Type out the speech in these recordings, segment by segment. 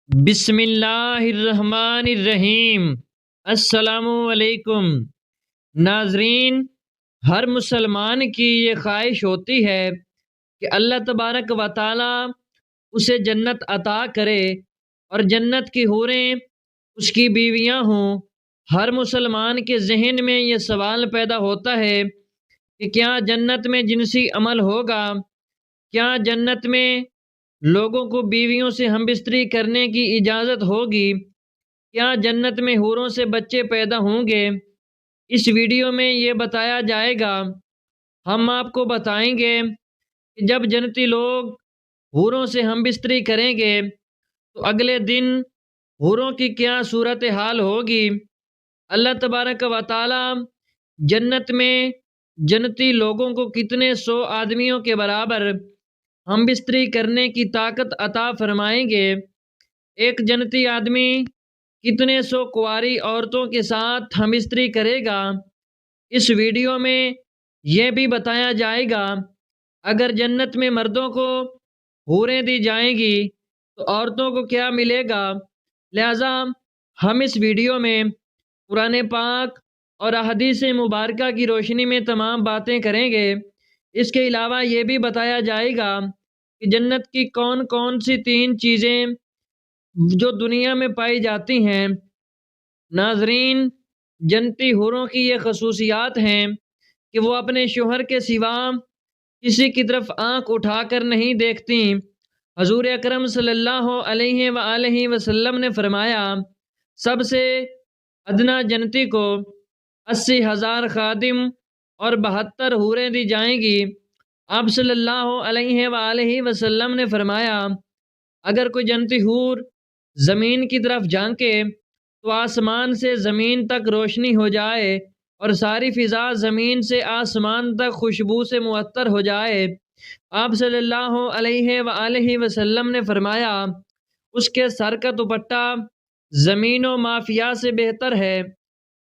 بسم اللہ الرحمن الرحیم۔ السلام علیکم ناظرین، ہر مسلمان کی یہ خواہش ہوتی ہے کہ اللہ تبارک و تعالی اسے جنت عطا کرے اور جنت کی حوریں اس کی بیویاں ہوں۔ ہر مسلمان کے ذہن میں یہ سوال پیدا ہوتا ہے کہ کیا جنت میں جنسی عمل ہوگا؟ کیا جنت میں لوگوں کو بیویوں سے ہم بستری کرنے کی اجازت ہوگی؟ کیا جنت میں حوروں سے بچے پیدا ہوں گے؟ اس ویڈیو میں یہ بتایا جائے گا۔ ہم آپ کو بتائیں گے کہ جب جنتی لوگ حوروں سے ہم بستری کریں گے تو اگلے دن حوروں کی کیا صورتحال ہوگی۔ اللہ تبارک و تعالی جنت میں جنتی لوگوں کو کتنے سو آدمیوں کے برابر ہم بستری کرنے کی طاقت عطا فرمائیں گے۔ ایک جنتی آدمی کتنے سو کنواری عورتوں کے ساتھ ہم بستری کرے گا، اس ویڈیو میں یہ بھی بتایا جائے گا۔ اگر جنت میں مردوں کو حوریں دی جائیں گی تو عورتوں کو کیا ملے گا؟ لہٰذا ہم اس ویڈیو میں قرآن پاک اور احادیث مبارکہ کی روشنی میں تمام باتیں کریں گے۔ اس کے علاوہ یہ بھی بتایا جائے گا کہ جنت کی کون کون سی 3 چیزیں جو دنیا میں پائی جاتی ہیں۔ ناظرین، جنتی حوروں کی یہ خصوصیات ہیں کہ وہ اپنے شوہر کے سوا کسی کی طرف آنکھ اٹھا کر نہیں دیکھتی۔ حضور اکرم صلی اللہ علیہ وآلہ وسلم نے فرمایا، سب سے ادنا جنتی کو 80,000 خادم اور 72 حوریں دی جائیں گی۔ آپ صلی اللہ علیہ وآلہ وسلم نے فرمایا، اگر کوئی جنتی حور زمین کی طرف جھانکے تو آسمان سے زمین تک روشنی ہو جائے اور ساری فضا زمین سے آسمان تک خوشبو سے معطر ہو جائے۔ آپ صلی اللہ علیہ وآلہ وسلم نے فرمایا، اس کے سر کا دوپٹہ زمین و مافیا سے بہتر ہے۔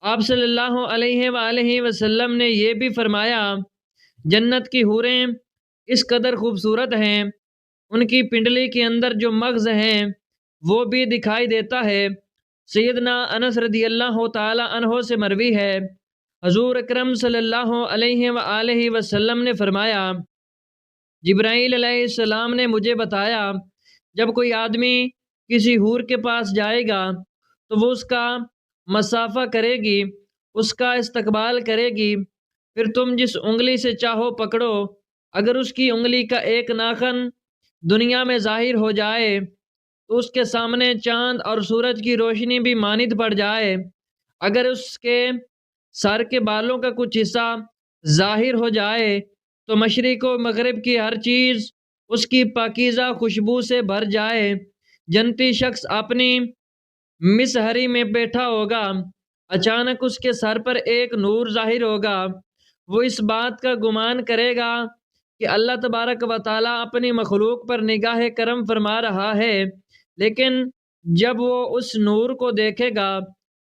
آپ صلی اللہ علیہ وآلہ وسلم نے یہ بھی فرمایا، جنت کی حوریں اس قدر خوبصورت ہیں، ان کی پنڈلی کے اندر جو مغز ہیں وہ بھی دکھائی دیتا ہے۔ سیدنا انس رضی اللہ تعالی عنہ سے مروی ہے، حضور اکرم صلی اللہ علیہ وآلہ وسلم نے فرمایا، جبرائیل علیہ السلام نے مجھے بتایا، جب کوئی آدمی کسی حور کے پاس جائے گا تو وہ اس کا مصافحہ کرے گی، اس کا استقبال کرے گی، پھر تم جس انگلی سے چاہو پکڑو۔ اگر اس کی انگلی کا ایک ناخن دنیا میں ظاہر ہو جائے تو اس کے سامنے چاند اور سورج کی روشنی بھی مانند پڑ جائے۔ اگر اس کے سر کے بالوں کا کچھ حصہ ظاہر ہو جائے تو مشرق و مغرب کی ہر چیز اس کی پاکیزہ خوشبو سے بھر جائے۔ جنتی شخص اپنی مسحری میں بیٹھا ہوگا، اچانک اس کے سر پر ایک نور ظاہر ہوگا۔ وہ اس بات کا گمان کرے گا کہ اللہ تبارک و تعالیٰ اپنی مخلوق پر نگاہ کرم فرما رہا ہے، لیکن جب وہ اس نور کو دیکھے گا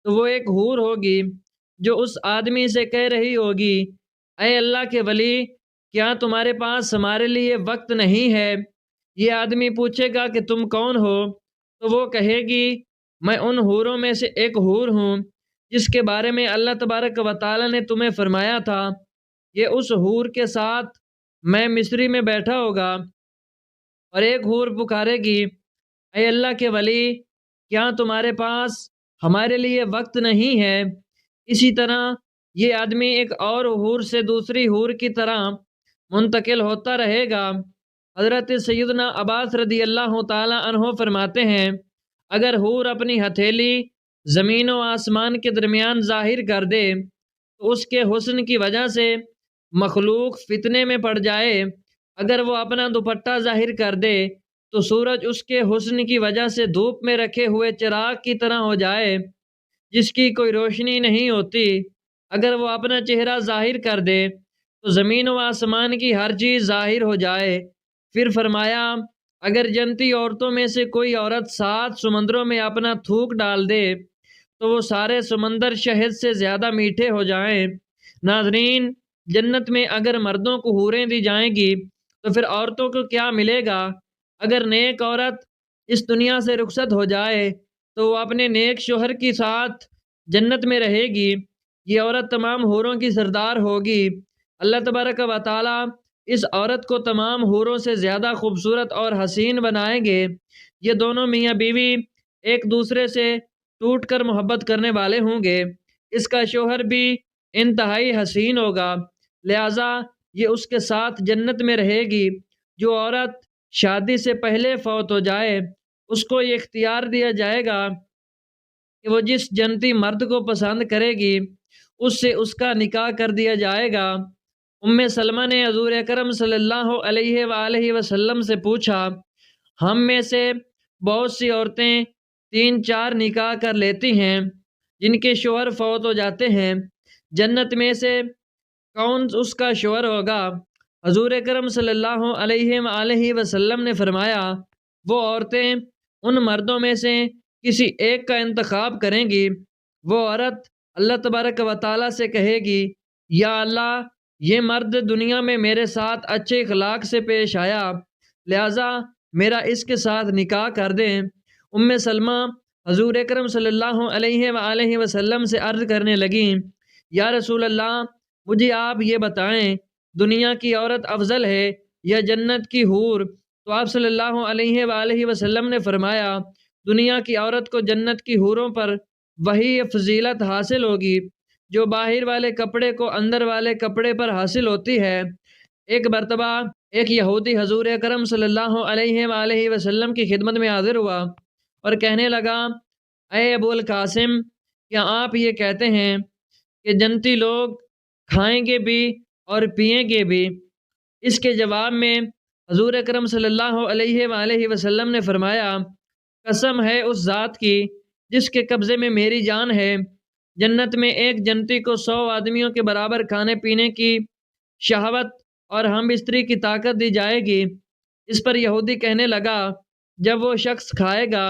تو وہ ایک حور ہوگی جو اس آدمی سے کہہ رہی ہوگی، اے اللہ کے ولی، کیا تمہارے پاس ہمارے لیے وقت نہیں ہے؟ یہ آدمی پوچھے گا کہ تم کون ہو؟ تو وہ کہے گی، میں ان حوروں میں سے ایک حور ہوں جس کے بارے میں اللہ تبارک و تعالیٰ نے تمہیں فرمایا تھا۔ یہ اس حور کے ساتھ میں مصری میں بیٹھا ہوگا۔ اور ایک حور پکارے گی، اے اللہ کے ولی، کیا تمہارے پاس ہمارے لیے وقت نہیں ہے؟ اسی طرح یہ آدمی ایک اور حور سے دوسری حور کی طرح منتقل ہوتا رہے گا۔ حضرت سیدنا عباس رضی اللہ تعالی عنہ فرماتے ہیں، اگر حور اپنی ہتھیلی زمین و آسمان کے درمیان ظاہر کر دے تو اس کے حسن کی وجہ سے مخلوق فتنے میں پڑ جائے۔ اگر وہ اپنا دوپٹہ ظاہر کر دے تو سورج اس کے حسن کی وجہ سے دھوپ میں رکھے ہوئے چراغ کی طرح ہو جائے جس کی کوئی روشنی نہیں ہوتی۔ اگر وہ اپنا چہرہ ظاہر کر دے تو زمین و آسمان کی ہر چیز ظاہر ہو جائے۔ پھر فرمایا، اگر جنتی عورتوں میں سے کوئی عورت 7 سمندروں میں اپنا تھوک ڈال دے تو وہ سارے سمندر شہد سے زیادہ میٹھے ہو جائیں۔ ناظرین، جنت میں اگر مردوں کو حوریں دی جائیں گی تو پھر عورتوں کو کیا ملے گا؟ اگر نیک عورت اس دنیا سے رخصت ہو جائے تو وہ اپنے نیک شوہر کے ساتھ جنت میں رہے گی۔ یہ عورت تمام حوروں کی سردار ہوگی۔ اللہ تبارک و تعالیٰ اس عورت کو تمام حوروں سے زیادہ خوبصورت اور حسین بنائیں گے۔ یہ دونوں میاں بیوی ایک دوسرے سے ٹوٹ کر محبت کرنے والے ہوں گے۔ اس کا شوہر بھی انتہائی حسین ہوگا، لہٰذا یہ اس کے ساتھ جنت میں رہے گی۔ جو عورت شادی سے پہلے فوت ہو جائے اس کو یہ اختیار دیا جائے گا کہ وہ جس جنتی مرد کو پسند کرے گی اس سے اس کا نکاح کر دیا جائے گا۔ ام سلمہ نے حضور اکرم صلی اللہ علیہ وآلہ وسلم سے پوچھا، ہم میں سے بہت سی عورتیں 3-4 نکاح کر لیتی ہیں جن کے شوہر فوت ہو جاتے ہیں، جنت میں سے کون اس کا شوہر ہوگا؟ حضور اکرم صلی اللہ علیہ وآلہ وسلم نے فرمایا، وہ عورتیں ان مردوں میں سے کسی ایک کا انتخاب کریں گی۔ وہ عورت اللہ تبارک و تعالیٰ سے کہے گی، یا اللہ، یہ مرد دنیا میں میرے ساتھ اچھے اخلاق سے پیش آیا، لہٰذا میرا اس کے ساتھ نکاح کر دیں۔ ام سلمہ حضور اکرم صلی اللہ علیہ وآلہ وسلم سے عرض کرنے لگیں، یا رسول اللہ، مجھے آپ یہ بتائیں، دنیا کی عورت افضل ہے یا جنت کی حور؟ تو آپ صلی اللہ علیہ وآلہ وسلم نے فرمایا، دنیا کی عورت کو جنت کی حوروں پر وہی فضیلت حاصل ہوگی جو باہر والے کپڑے کو اندر والے کپڑے پر حاصل ہوتی ہے۔ ایک مرتبہ ایک یہودی حضور اکرم صلی اللہ علیہ وآلہ وسلم کی خدمت میں حاضر ہوا اور کہنے لگا، اے ابو القاسم، کیا آپ یہ کہتے ہیں کہ جنتی لوگ کھائیں گے بھی اور پئیں گے بھی؟ اس کے جواب میں حضور اکرم صلی اللہ علیہ وآلہ وسلم نے فرمایا، قسم ہے اس ذات کی جس کے قبضے میں میری جان ہے، جنت میں ایک جنتی کو 100 آدمیوں کے برابر کھانے پینے کی شہوت اور ہم بستری کی طاقت دی جائے گی۔ اس پر یہودی کہنے لگا، جب وہ شخص کھائے گا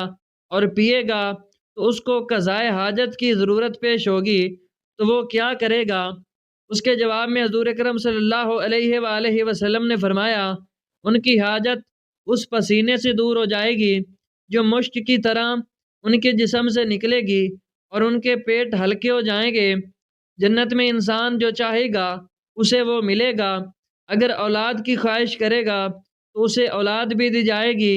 اور پیے گا تو اس کو قضائے حاجت کی ضرورت پیش ہوگی، تو وہ کیا کرے گا؟ اس کے جواب میں حضور اکرم صلی اللہ علیہ وآلہ وسلم نے فرمایا، ان کی حاجت اس پسینے سے دور ہو جائے گی جو مشک کی طرح ان کے جسم سے نکلے گی اور ان کے پیٹ ہلکے ہو جائیں گے۔ جنت میں انسان جو چاہے گا اسے وہ ملے گا۔ اگر اولاد کی خواہش کرے گا تو اسے اولاد بھی دی جائے گی۔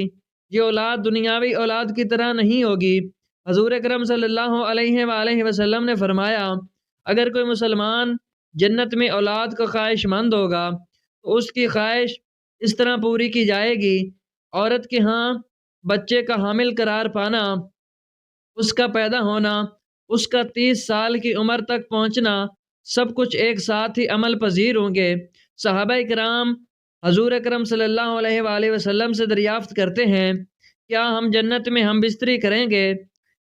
یہ اولاد دنیاوی اولاد کی طرح نہیں ہوگی۔ حضور اکرم صلی اللہ علیہ وآلہ وسلم نے فرمایا، اگر کوئی مسلمان جنت میں اولاد کا خواہش مند ہوگا تو اس کی خواہش اس طرح پوری کی جائے گی، عورت کے ہاں بچے کا حامل قرار پانا، اس کا پیدا ہونا، اس کا 30 سال کی عمر تک پہنچنا، سب کچھ ایک ساتھ ہی عمل پذیر ہوں گے۔ صحابہ کرام حضور اکرم صلی اللہ علیہ وآلہ وسلم سے دریافت کرتے ہیں، کیا ہم جنت میں ہم بستری کریں گے؟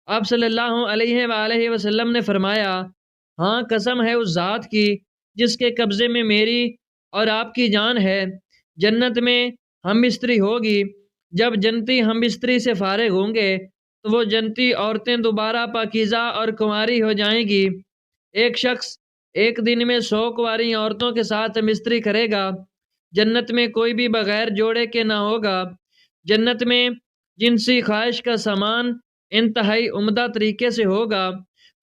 آپ صلی اللہ علیہ وآلہ وسلم نے فرمایا، ہاں، قسم ہے اس ذات کی جس کے قبضے میں میری اور آپ کی جان ہے، جنت میں ہم بستری ہوگی۔ جب جنتی ہم بستری سے فارغ ہوں گے تو وہ جنتی عورتیں دوبارہ پاکیزہ اور کنواری ہو جائیں گی۔ ایک شخص ایک دن میں 100 کنواری عورتوں کے ساتھ مستری کرے گا، جنت میں کوئی بھی بغیر جوڑے کے نہ ہوگا۔ جنت میں جنسی خواہش کا سامان انتہائی عمدہ طریقے سے ہوگا۔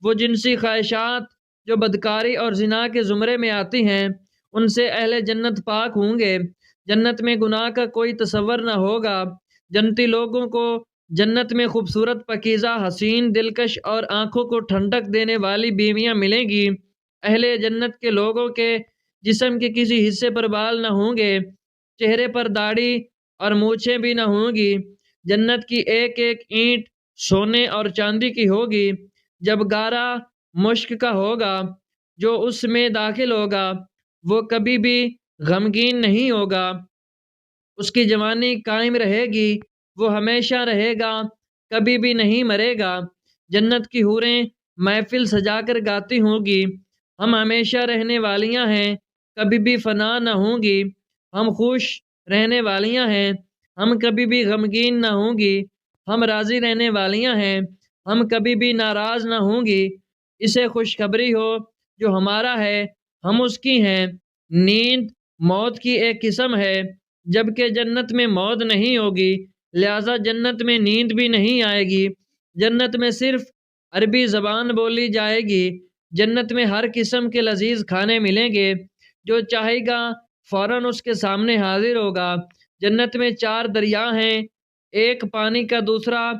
وہ جنسی خواہشات جو بدکاری اور زنا کے زمرے میں آتی ہیں ان سے اہل جنت پاک ہوں گے۔ جنت میں گناہ کا کوئی تصور نہ ہوگا۔ جنتی لوگوں کو جنت میں خوبصورت، پاکیزہ، حسین، دلکش اور آنکھوں کو ٹھنڈک دینے والی بیویاں ملیں گی۔ اہل جنت کے لوگوں کے جسم کے کسی حصے پر بال نہ ہوں گے، چہرے پر داڑھی اور مونچھیں بھی نہ ہوں گی۔ جنت کی ایک ایک اینٹ سونے اور چاندی کی ہوگی۔ جب گارا مشک کا ہوگا جو اس میں داخل ہوگا وہ کبھی بھی غمگین نہیں ہوگا، اس کی جوانی قائم رہے گی، وہ ہمیشہ رہے گا، کبھی بھی نہیں مرے گا۔ جنت کی حوریں محفل سجا کر گاتی ہوں گی، ہم ہمیشہ رہنے والیاں ہیں، کبھی بھی فنا نہ ہوں گی، ہم خوش رہنے والیاں ہیں، ہم کبھی بھی غمگین نہ ہوں گی، ہم راضی رہنے والیاں ہیں، ہم کبھی بھی ناراض نہ ہوں گی۔ اسے خوشخبری ہو جو ہمارا ہے، ہم اس کی ہیں۔ نیند موت کی ایک قسم ہے، جبکہ جنت میں موت نہیں ہوگی، لہٰذا جنت میں نیند بھی نہیں آئے گی۔ جنت میں صرف عربی زبان بولی جائے گی۔ جنت میں ہر قسم کے لذیذ کھانے ملیں گے، جو چاہے گا فوراً اس کے سامنے حاضر ہوگا۔ جنت میں 4 دریا ہیں، ایک پانی کا، دوسرا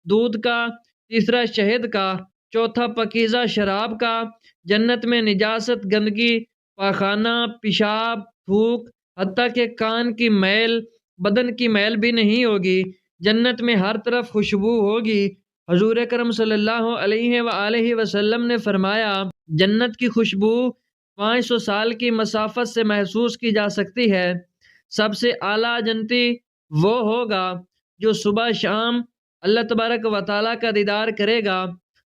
دودھ کا، تیسرا شہد کا، چوتھا پاکیزہ شراب کا۔ جنت میں نجاست، گندگی، پاخانہ، پیشاب، تھوک، حتیٰ کہ کان کی میل، بدن کی میل بھی نہیں ہوگی۔ جنت میں ہر طرف خوشبو ہوگی۔ حضور اکرم صلی اللہ علیہ وآلہ وسلم نے فرمایا، جنت کی خوشبو 500 سال کی مسافت سے محسوس کی جا سکتی ہے۔ سب سے اعلیٰ جنتی وہ ہوگا جو صبح شام اللہ تبارک و تعالیٰ کا دیدار کرے گا۔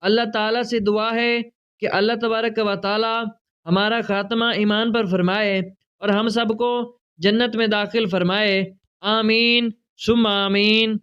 اللہ تعالیٰ سے دعا ہے کہ اللہ تبارک و تعالیٰ ہمارا خاتمہ ایمان پر فرمائے اور ہم سب کو جنت میں داخل فرمائے۔ آمین ثم آمین۔